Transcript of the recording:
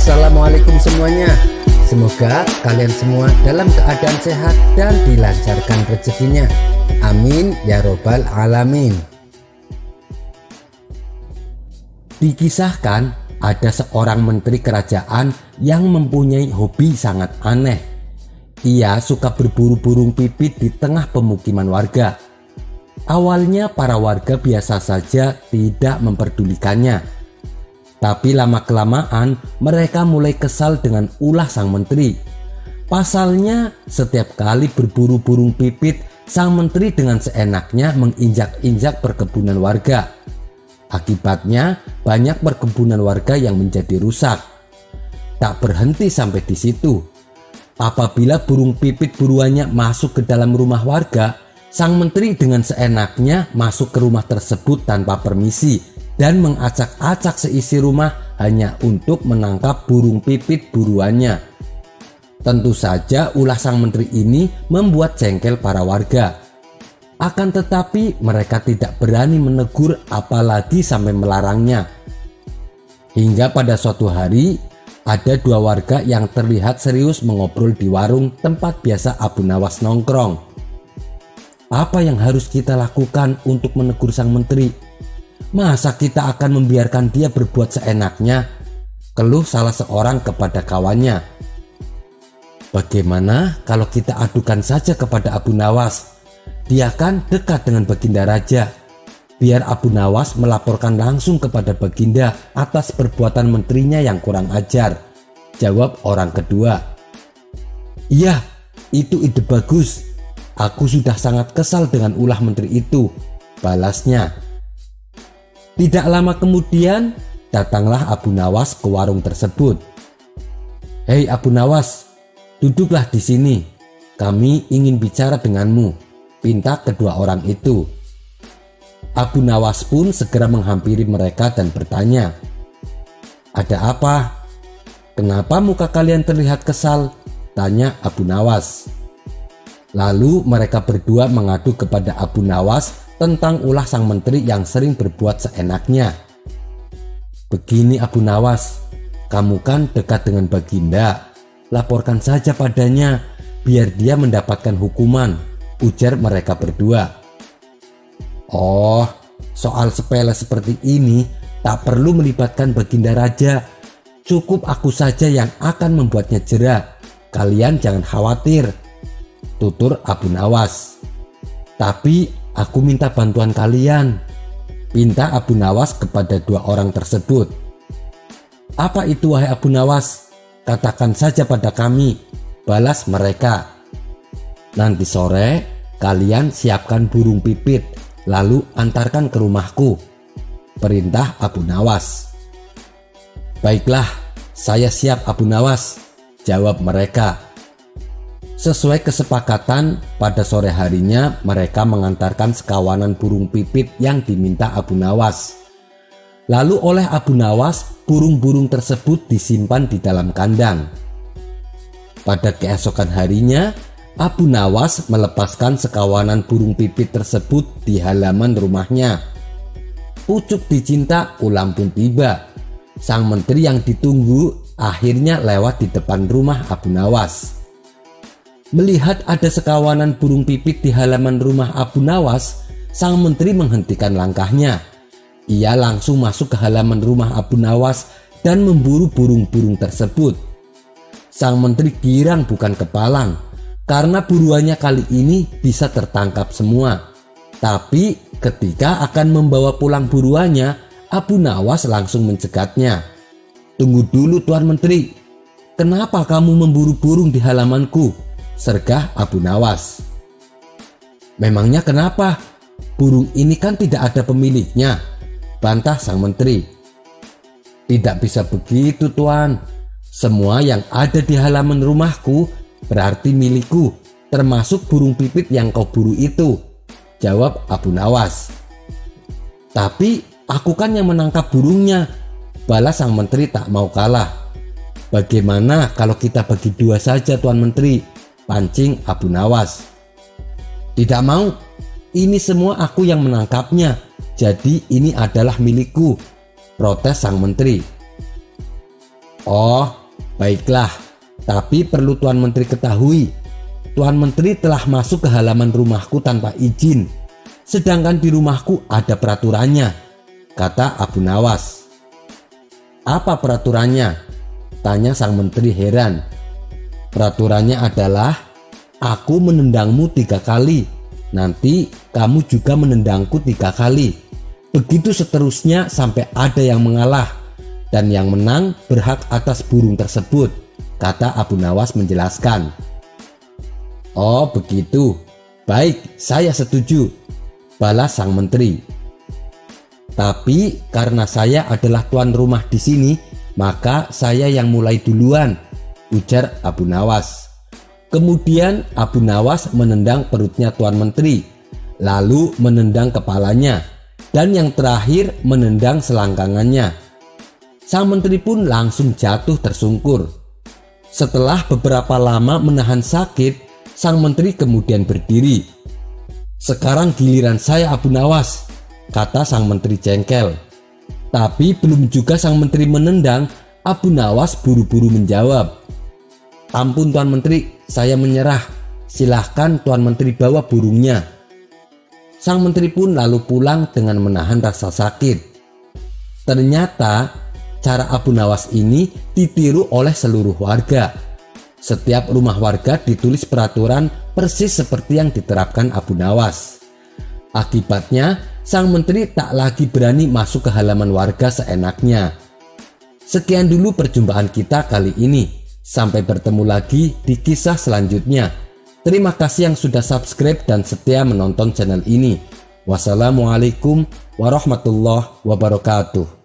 Assalamualaikum semuanya. Semoga kalian semua dalam keadaan sehat dan dilancarkan rezekinya. Amin ya robbal alamin. Dikisahkan ada seorang menteri kerajaan yang mempunyai hobi sangat aneh. Ia suka berburu burung pipit di tengah pemukiman warga. Awalnya para warga biasa saja, tidak memperdulikannya. Tapi lama-kelamaan mereka mulai kesal dengan ulah sang menteri. Pasalnya setiap kali berburu burung pipit, sang menteri dengan seenaknya menginjak-injak perkebunan warga. Akibatnya banyak perkebunan warga yang menjadi rusak. Tak berhenti sampai di situ. Apabila burung pipit buruannya masuk ke dalam rumah warga, sang menteri dengan seenaknya masuk ke rumah tersebut tanpa permisi dan mengacak-acak seisi rumah hanya untuk menangkap burung pipit buruannya. Tentu saja ulah sang menteri ini membuat jengkel para warga. Akan tetapi mereka tidak berani menegur apalagi sampai melarangnya. Hingga pada suatu hari ada dua warga yang terlihat serius mengobrol di warung tempat biasa Abu Nawas nongkrong. Apa yang harus kita lakukan untuk menegur sang menteri? Masa kita akan membiarkan dia berbuat seenaknya? Keluh salah seorang kepada kawannya. Bagaimana kalau kita adukan saja kepada Abu Nawas? Dia kan dekat dengan Baginda Raja. Biar Abu Nawas melaporkan langsung kepada Baginda atas perbuatan menterinya yang kurang ajar, jawab orang kedua. Iya, itu ide bagus. Aku sudah sangat kesal dengan ulah menteri itu, balasnya. Tidak lama kemudian datanglah Abu Nawas ke warung tersebut. Hei Abu Nawas, duduklah di sini. Kami ingin bicara denganmu, pinta kedua orang itu. Abu Nawas pun segera menghampiri mereka dan bertanya, ada apa? Kenapa muka kalian terlihat kesal? Tanya Abu Nawas. Lalu mereka berdua mengadu kepada Abu Nawas tentang ulah sang menteri yang sering berbuat seenaknya. Begini Abu Nawas, kamu kan dekat dengan Baginda, laporkan saja padanya biar dia mendapatkan hukuman, ujar mereka berdua. Oh, soal sepele seperti ini tak perlu melibatkan Baginda Raja, cukup aku saja yang akan membuatnya jera. Kalian jangan khawatir, tutur Abu Nawas. Tapi aku minta bantuan kalian, pinta Abu Nawas kepada dua orang tersebut. Apa itu wahai Abu Nawas? Katakan saja pada kami, balas mereka. Nanti sore kalian siapkan burung pipit, lalu antarkan ke rumahku, perintah Abu Nawas. Baiklah, saya siap Abu Nawas, jawab mereka. Sesuai kesepakatan, pada sore harinya mereka mengantarkan sekawanan burung pipit yang diminta Abu Nawas. Lalu oleh Abu Nawas, burung-burung tersebut disimpan di dalam kandang. Pada keesokan harinya, Abu Nawas melepaskan sekawanan burung pipit tersebut di halaman rumahnya. Pucuk dicinta ulam pun tiba. Sang menteri yang ditunggu akhirnya lewat di depan rumah Abu Nawas. Melihat ada sekawanan burung pipit di halaman rumah Abu Nawas, sang menteri menghentikan langkahnya. Ia langsung masuk ke halaman rumah Abu Nawas dan memburu burung-burung tersebut. Sang menteri girang bukan kepalang, karena buruannya kali ini bisa tertangkap semua. Tapi ketika akan membawa pulang buruannya, Abu Nawas langsung mencegatnya. Tunggu dulu Tuan Menteri, kenapa kamu memburu burung di halamanku? Sergah Abu Nawas. Memangnya kenapa? Burung ini kan tidak ada pemiliknya, bantah sang menteri. Tidak bisa begitu Tuan. Semua yang ada di halaman rumahku berarti milikku, termasuk burung pipit yang kau buru itu, jawab Abu Nawas. Tapi aku kan yang menangkap burungnya, balas sang menteri tak mau kalah. Bagaimana kalau kita bagi dua saja Tuan Menteri? Pancing Abu Nawas. Tidak mau, ini semua aku yang menangkapnya, jadi ini adalah milikku, protes sang menteri. Oh, Baiklah, tapi perlu Tuan Menteri ketahui, Tuan Menteri telah masuk ke halaman rumahku tanpa izin, sedangkan di rumahku ada peraturannya, kata Abu Nawas. Apa peraturannya? Tanya sang menteri heran. Peraturannya adalah, aku menendangmu 3 kali, nanti kamu juga menendangku 3 kali. Begitu seterusnya sampai ada yang mengalah, dan yang menang berhak atas burung tersebut, kata Abu Nawas menjelaskan. Oh begitu, baik, saya setuju, balas sang menteri. Tapi karena saya adalah tuan rumah di sini, maka saya yang mulai duluan, ujar Abu Nawas. Kemudian Abu Nawas menendang perutnya Tuan Menteri, lalu menendang kepalanya, dan yang terakhir menendang selangkangannya. Sang menteri pun langsung jatuh tersungkur. Setelah beberapa lama menahan sakit, sang menteri kemudian berdiri. Sekarang giliran saya Abu Nawas, kata sang menteri jengkel. Tapi belum juga sang menteri menendang, Abu Nawas buru-buru menjawab. Ampun Tuan Menteri, saya menyerah. Silahkan Tuan Menteri bawa burungnya. Sang menteri pun lalu pulang dengan menahan rasa sakit. Ternyata cara Abu Nawas ini ditiru oleh seluruh warga. Setiap rumah warga ditulis peraturan persis seperti yang diterapkan Abu Nawas. Akibatnya, sang menteri tak lagi berani masuk ke halaman warga seenaknya. Sekian dulu perjumpaan kita kali ini. Sampai bertemu lagi di kisah selanjutnya. Terima kasih yang sudah subscribe dan setia menonton channel ini. Wassalamualaikum warahmatullahi wabarakatuh.